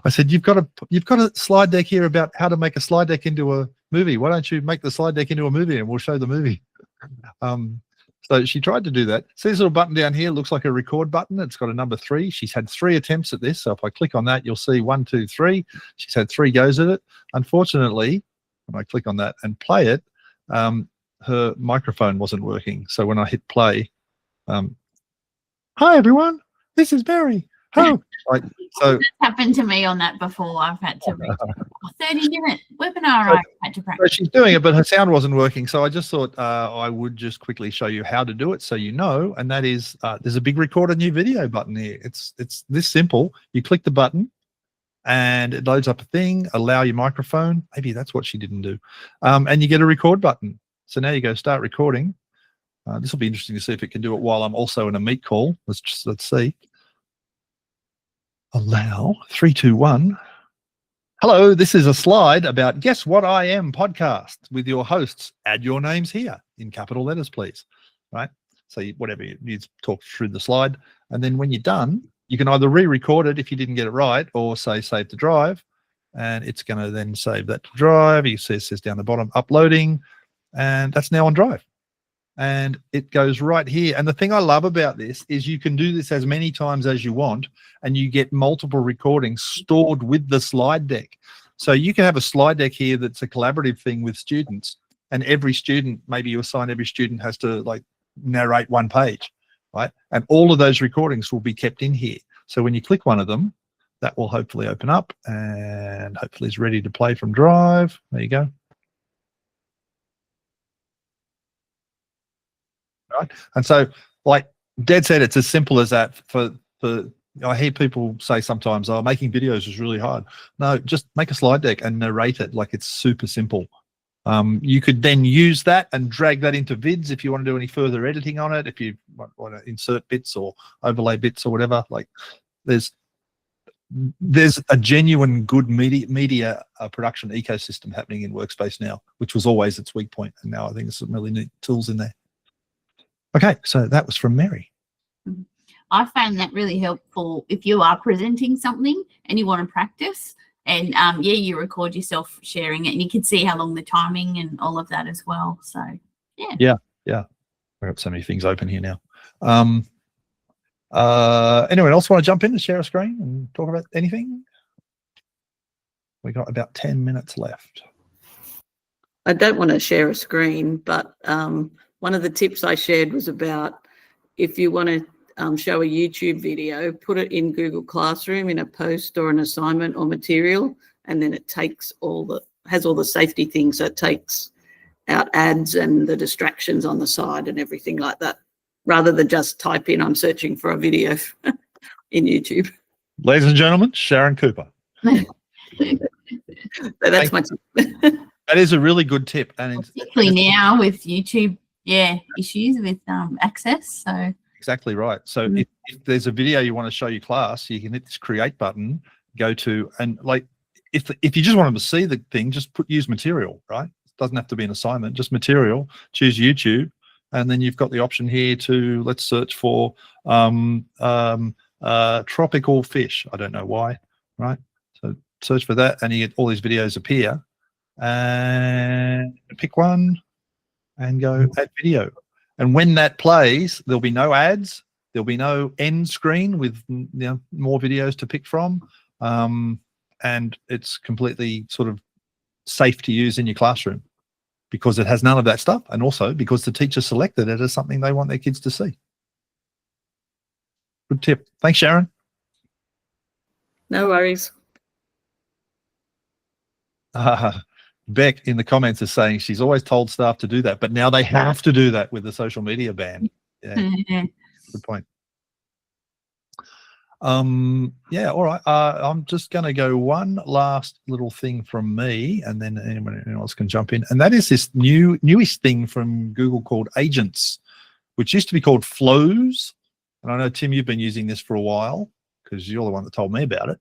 I said, you've got a slide deck here about how to make a slide deck into a movie. Why don't you make the slide deck into a movie and we'll show the movie? So she tried to do that. See this little button down here, looks like a record button. It's got a number 3. She's had 3 attempts at this. So if I click on that, you'll see 1, 2, 3. She's had 3 goes at it. Unfortunately, when I click on that and play it, her microphone wasn't working. So when I hit play, hi everyone, this is Mary. Oh, so it's happened to me on that before. I've had to read 30-minute webinar. I had to practice. So she's doing it, but her sound wasn't working. So I just thought I would just quickly show you how to do it, so you know. And that is, there's a big record a new video button here. It's this simple. You click the button, and it loads up a thing. Allow your microphone. Maybe that's what she didn't do. And you get a record button. So now you go start recording. This will be interesting to see if it can do it while I'm also in a meet call. Let's see. allow 3, 2, 1. Hello, this is a slide about Guess What I Am podcast with your hosts. Add your names here in capital letters, please. Right? So whatever you talk through the slide. And then when you're done, you can either re-record it if you didn't get it right, or say save to drive. And it's going to then save that to drive. You see it says down the bottom, uploading. And that's now on drive. And it goes right here. And the thing I love about this is you can do this as many times as you want, and you get multiple recordings stored with the slide deck. So you can have a slide deck here that's a collaborative thing with students, and every student, maybe you assign every student has to like narrate one page, right? And all of those recordings will be kept in here. So when you click one of them, that will hopefully open up and hopefully is ready to play from drive. There you go. Right. And so, like Dad said, it's as simple as that. I hear people say sometimes, "Oh, making videos is really hard." No, just make a slide deck and narrate it. Like, it's super simple. You could then use that and drag that into vids if you want to do any further editing on it. If you want to insert bits or overlay bits or whatever, like there's a genuine good media production ecosystem happening in Workspace now, which was always its weak point, and now I think there's some really neat tools in there. Okay, so that was from Mary. I found that really helpful if you are presenting something and you want to practice, and yeah, you record yourself sharing it, and you can see how long the timing and all of that as well. So yeah. I've got so many things open here now. Anyone else want to jump in and share a screen and talk about anything? We got about 10 minutes left. I don't want to share a screen, but one of the tips I shared was about if you want to show a YouTube video, put it in Google Classroom in a post or an assignment or material, and then it takes has all the safety things. So it takes out ads and the distractions on the side and everything like that, rather than just type in, I'm searching for a video in YouTube. Ladies and gentlemen, Sharon Cooper. So that's my tip. That is a really good tip. And particularly now with YouTube, issues with access. So exactly right. So if there's a video you want to show your class, you can hit this create button, go to, and like if you just want them to see the thing, just use material, right? It doesn't have to be an assignment, just material, choose YouTube. And then you've got the option here to, let's search for tropical fish. I don't know why, right? So search for that and you get all these videos appear, and pick one and go add video. And when that plays, there'll be no ads. There'll be no end screen with more videos to pick from. And it's completely sort of safe to use in your classroom, because it has none of that stuff, and also because the teacher selected it as something they want their kids to see. Good tip. Thanks, Sharon. No worries. Beck in the comments is saying she's always told staff to do that, but now they have to do that with the social media ban. Yeah, good point. Yeah, all right. I'm just going to go one last little thing from me, and then anyone else can jump in. And that is this newish thing from Google called Agents, which used to be called Flows. And I know, Tim, you've been using this for a while because you're the one that told me about it.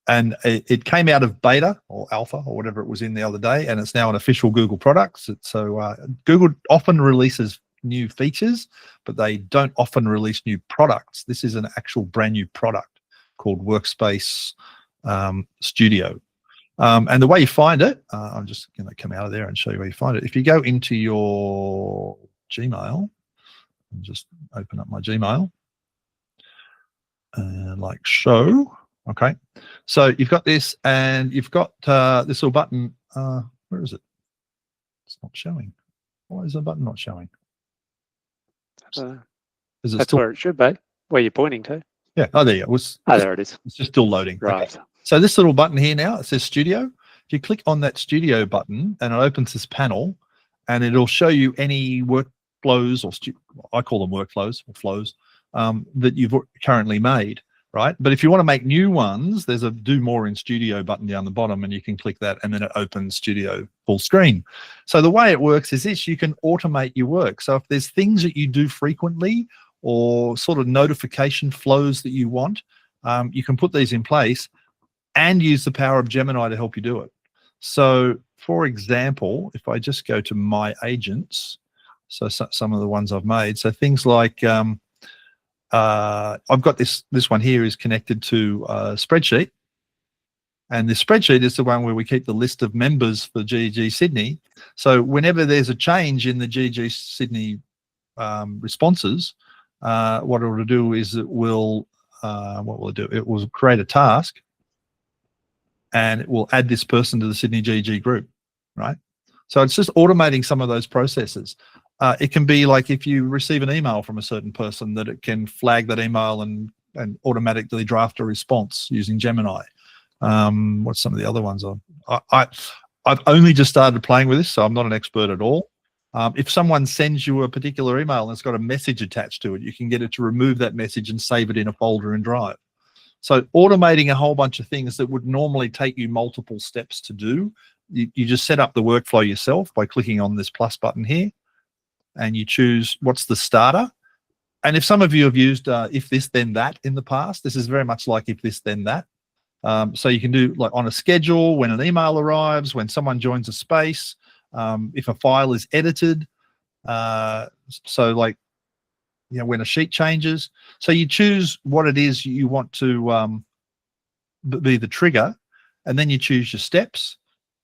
And it came out of beta or alpha or whatever it was in the other day, and it's now an official Google product. So Google often releases new features, but they don't often release new products. This is an actual brand new product called Workspace Studio. And the way you find it, I'm just going to come out of there and show you where you find it. If you go into your Gmail, and just open up my Gmail, and like show. Okay, so you've got this, and you've got this little button. Where is it? It's not showing. Why is the button not showing? That's where it should be. Where you're pointing to. Yeah. Oh, there you go. There it is. It's just still loading. Right. Okay. So this little button here now, it says Studio. If you click on that Studio button, and it opens this panel, and it'll show you any workflows, or I call them workflows or flows, that you've currently made. Right. But if you want to make new ones, there's a do more in Studio button down the bottom, and you can click that, and then it opens Studio full screen. So the way it works is this: you can automate your work. So if there's things that you do frequently or sort of notification flows that you want, you can put these in place and use the power of Gemini to help you do it. So, for example, if I just go to my agents, so some of the ones I've made, so things like I've got this one here is connected to a spreadsheet, and the spreadsheet is the one where we keep the list of members for GEG Sydney. So whenever there's a change in the GEG Sydney responses, what it will do is it will what will it do? It will create a task, and it will add this person to the Sydney GEG group, right? So it's just automating some of those processes. It can be like if you receive an email from a certain person, that it can flag that email and automatically draft a response using Gemini. What's some of the other ones? I've only just started playing with this, so I'm not an expert at all. If someone sends you a particular email and it's got a message attached to it, you can get it to remove that message and save it in a folder in Drive. So automating a whole bunch of things that would normally take you multiple steps to do, you just set up the workflow yourself by clicking on this plus button here, and you choose what's the starter. And if some of you have used if this then that in the past, this is very much like if this then that. So you can do like on a schedule, when an email arrives, when someone joins a space, if a file is edited, so like, you know, when a sheet changes. So you choose what it is you want to be the trigger, and then you choose your steps.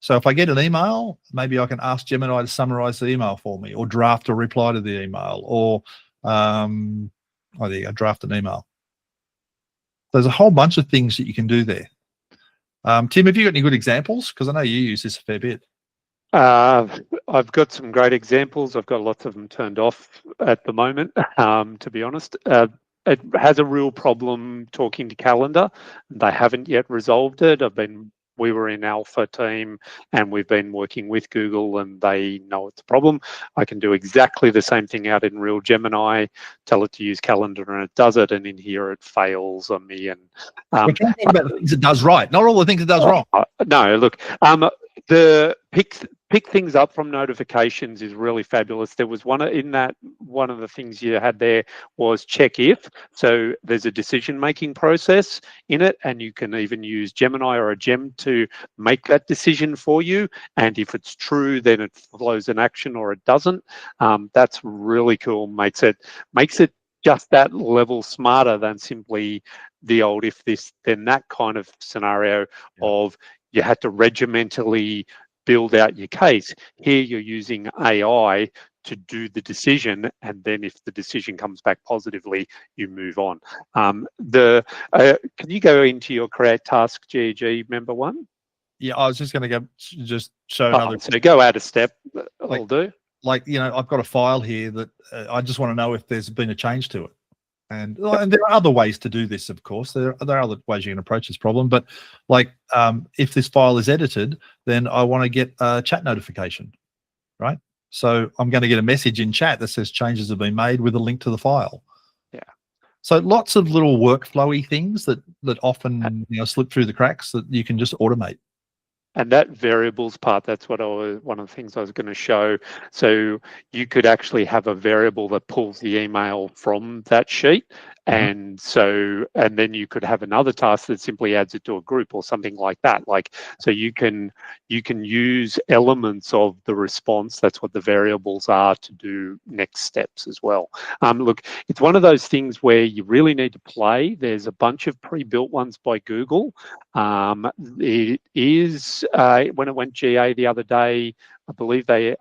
So if I get an email, maybe I can ask Gemini to summarize the email for me, or draft a reply to the email, or there you go, draft an email. There's a whole bunch of things that you can do there. Tim, have you got any good examples? Because I know you use this a fair bit. I've got some great examples. I've got lots of them turned off at the moment, to be honest. It has a real problem talking to calendar. They haven't yet resolved it. We were in alpha team, and we've been working with Google, and they know it's a problem. I can do exactly the same thing out in real Gemini, tell it to use calendar, and it does it, and in here it fails on me. And we're trying to talk about the things it does right, not all the things it does wrong. No, look, the pick things up from notifications is really fabulous. There was one of the things you had there was check if. So there's a decision-making process in it, and you can even use Gemini or a gem to make that decision for you. And if it's true, then it flows an action, or it doesn't. That's really cool. Makes it just that level smarter than simply the old if this then that kind of scenario of you had to regimentally build out your case. Here you're using AI to do the decision, and then if the decision comes back positively, you move on. Can you go into your create task GEG member one? Yeah, I was just going to go just show another. So go add a step. I'll do. Like, you know, I've got a file here that I just want to know if there's been a change to it. And there are other ways to do this, of course. There are other ways you can approach this problem. But like, if this file is edited, then I want to get a chat notification, right? So I'm going to get a message in chat that says changes have been made with a link to the file. Yeah. So lots of little workflowy things that often slip through the cracks that you can just automate. And that variables part, that's what one of the things I was going to show. So you could actually have a variable that pulls the email from that sheet. And then you could have another task that simply adds it to a group or something like that. So you can use elements of the response. That's what the variables are, to do next steps as well. Look, it's one of those things where you really need to play. There's a bunch of pre-built ones by Google. It is when it went GA the other day, I believe they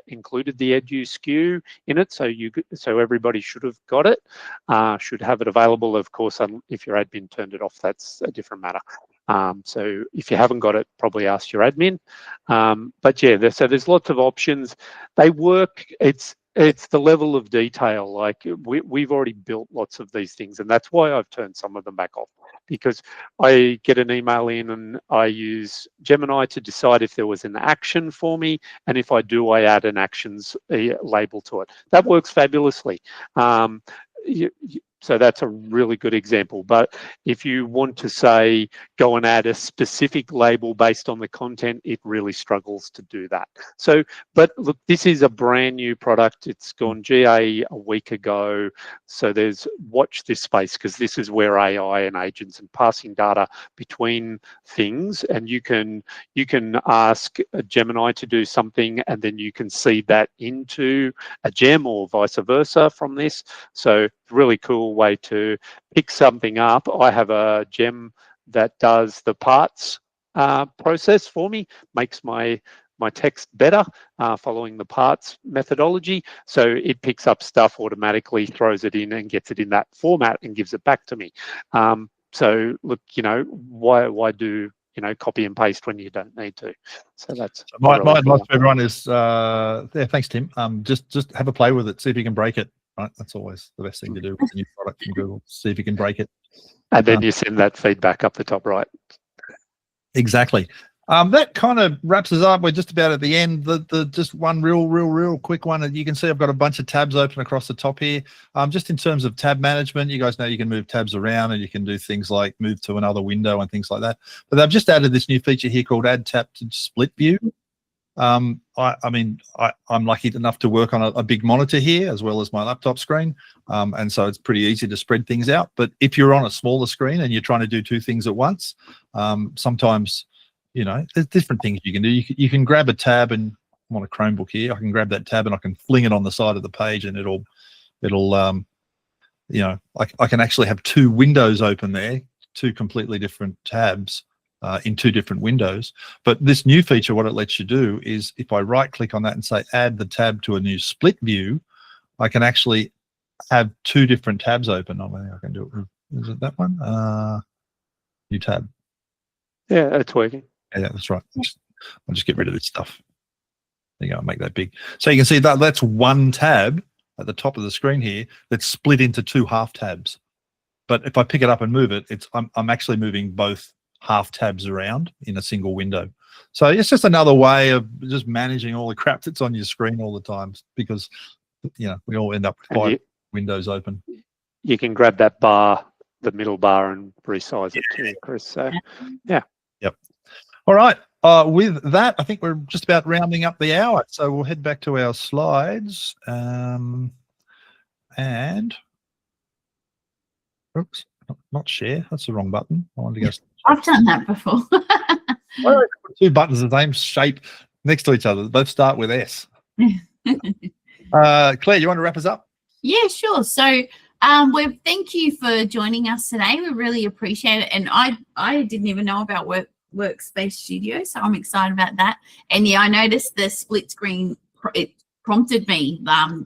included the Edu SKU in it, so everybody should have got it, should have it available. Of course, if your admin turned it off, that's a different matter. So if you haven't got it, probably ask your admin. But yeah, so there's lots of options. They work. It's the level of detail. Like we've already built lots of these things, and that's why I've turned some of them back off, because I get an email in and I use Gemini to decide if there was an action for me, and if I do, I add an actions label to it. That works fabulously. So that's a really good example. But if you want to say, go and add a specific label based on the content, it really struggles to do that. So, but look, this is a brand new product. It's gone GA a week ago. So watch this space, because this is where AI and agents and passing data between things, and you can ask a Gemini to do something, and then you can seed that into a gem or vice versa from this. So really cool way to pick something up. I have a gem that does the parts process for me, makes my text better following the parts methodology. So it picks up stuff automatically, throws it in and gets it in that format and gives it back to me. So look, why do copy and paste when you don't need to? So that's my advice to everyone is, thanks, Tim. Just have a play with it, see if you can break it. Right, that's always the best thing to do with a new product from Google. See if you can break it, and then you send that feedback up the top right. Exactly. That kind of wraps us up. We're just about at the end. Just one real quick one. And you can see I've got a bunch of tabs open across the top here. Just in terms of tab management, you guys know you can move tabs around and you can do things like move to another window and things like that. But they've just added this new feature here called Add Tab to Split View. I'm lucky enough to work on a big monitor here as well as my laptop screen, and so it's pretty easy to spread things out. But if you're on a smaller screen and you're trying to do two things at once, sometimes there's different things you can do. You can grab a tab, and I'm on a Chromebook here. I can grab that tab and I can fling it on the side of the page, and it'll I can actually have two windows open there, two completely different tabs. In two different windows. But this new feature, what it lets you do is, if I right click on that and say add the tab to a new split view, I can actually have two different tabs open. I can do it. Is it that one? New tab. Yeah, it's working. Yeah, that's right. I'll just get rid of this stuff. There you go, I'll make that big. So you can see that that's one tab at the top of the screen here that's split into two half tabs. But if I pick it up and move it, I'm actually moving both half tabs around in a single window. So it's just another way of just managing all the crap that's on your screen all the time, because we all end up with five windows open. You can grab that bar, the middle bar, and resize it too, Chris. So yeah. Yep. All right. With that, I think we're just about rounding up the hour. So we'll head back to our slides. And oops, not share. That's the wrong button. I wanted to go. I've done that before. Two buttons the same shape next to each other. They both start with S. Claire, you want to wrap us up? Yeah, sure. So thank you for joining us today. We really appreciate it. And I didn't even know about Workspace Studio, so I'm excited about that. And yeah, I noticed the split screen. It prompted me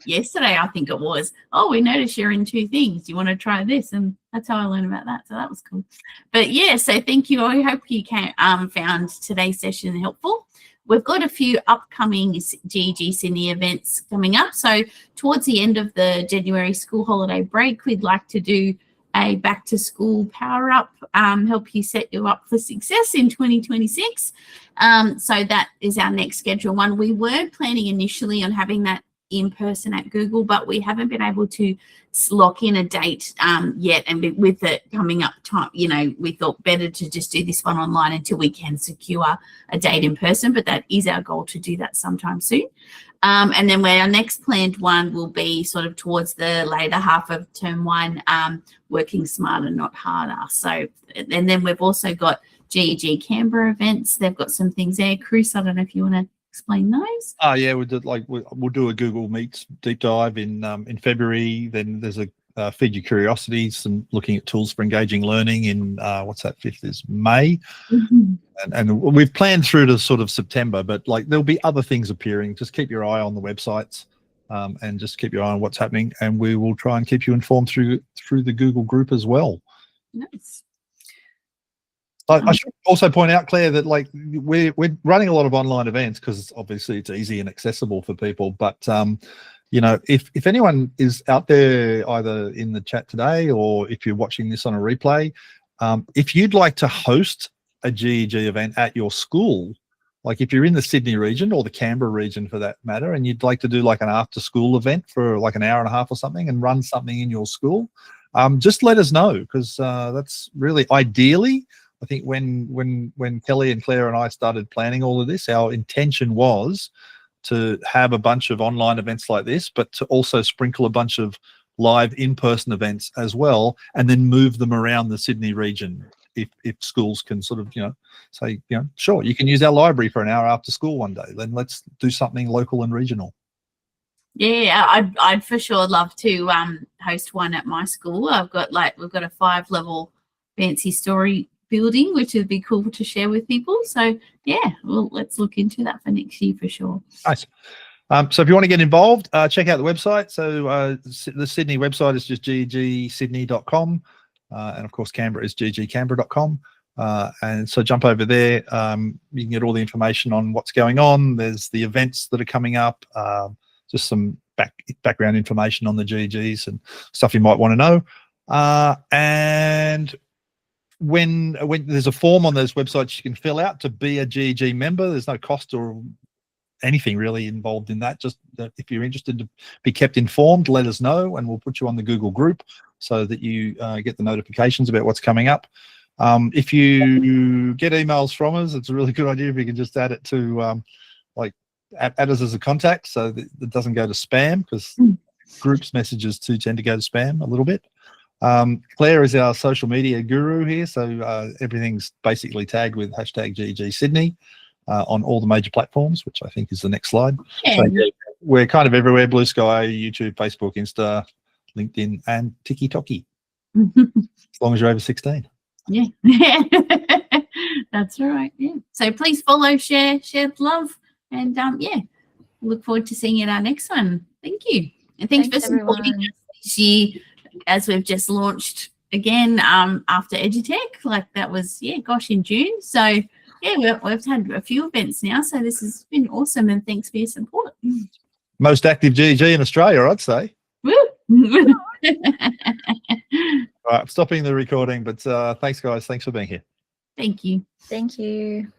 yesterday, I think it was, we noticed you're in two things. Do you want to try this? And that's how I learned about that. So that was cool. But yeah, so thank you. I hope you found today's session helpful. We've got a few upcoming GEG Sydney events coming up. So towards the end of the January school holiday break, we'd like to do a back to school power up, help you set you up for success in 2026. So that is our next scheduled one. We were planning initially on having that in person at Google, but we haven't been able to lock in a date yet. And with it coming up time, we thought better to just do this one online until we can secure a date in person. But that is our goal, to do that sometime soon. And then our next planned one will be sort of towards the later half of term one, working smarter, not harder. So, and then we've also got GEG Canberra events. They've got some things there. Chris, I don't know if you want to explain those. Oh yeah, we'll do a Google Meets deep dive in February. Then there's a Feed Your Curiosities and looking at tools for engaging learning in what's that, 5th is May. Mm-hmm. And we've planned through to sort of September, but there'll be other things appearing. Just keep your eye on the websites and just keep your eye on what's happening, and we will try and keep you informed through the Google group as well. Nice. I should also point out, Claire, that we're running a lot of online events because obviously it's easy and accessible for people. But if anyone is out there, either in the chat today or if you're watching this on a replay, if you'd like to host a GEG event at your school, like if you're in the Sydney region or the Canberra region for that matter, and you'd like to do an after school event for an hour and a half or something and run something in your school, just let us know, because that's really ideally, I think when Kelly and Claire and I started planning all of this, our intention was to have a bunch of online events like this, but to also sprinkle a bunch of live in-person events as well, and then move them around the Sydney region. If schools can sort of, say, sure, you can use our library for an hour after school one day, then let's do something local and regional. Yeah, I'd for sure love to host one at my school. we've got a 5-level fancy story building, which would be cool to share with people. So yeah, well, let's look into that for next year for sure. Nice. So if you want to get involved, check out the website. So the Sydney website is just gegsydney.com. And of course, Canberra is ggcanberra.com. And so jump over there. You can get all the information on what's going on. There's the events that are coming up, just some background information on the GEGs and stuff you might want to know. And when there's a form on those websites you can fill out to be a GEG member. There's no cost or anything really involved in that. Just that if you're interested to be kept informed, let us know, and we'll put you on the Google group so that you get the notifications about what's coming up. If you get emails from us, it's a really good idea if you can just add it to add us as a contact so that it doesn't go to spam, because groups messages too tend to go to spam a little bit. Claire is our social media guru here, so everything's basically tagged with hashtag GEG Sydney on all the major platforms, which I think is the next slide. Yeah. So yeah, we're kind of everywhere: Blue Sky, YouTube, Facebook, Insta, LinkedIn, and TikTok. As long as you're over 16. Yeah. That's right. Yeah. So please follow, share the love, and yeah, look forward to seeing you at our next one. Thank you, and thanks for supporting us this year as we've just launched again after EduTech. Like that was in June. So yeah, we've had a few events now, so this has been awesome, and thanks for your support. Most active GEG in Australia, I'd say. Woo! All right, I'm stopping the recording, but thanks, guys. Thanks for being here. Thank you. Thank you.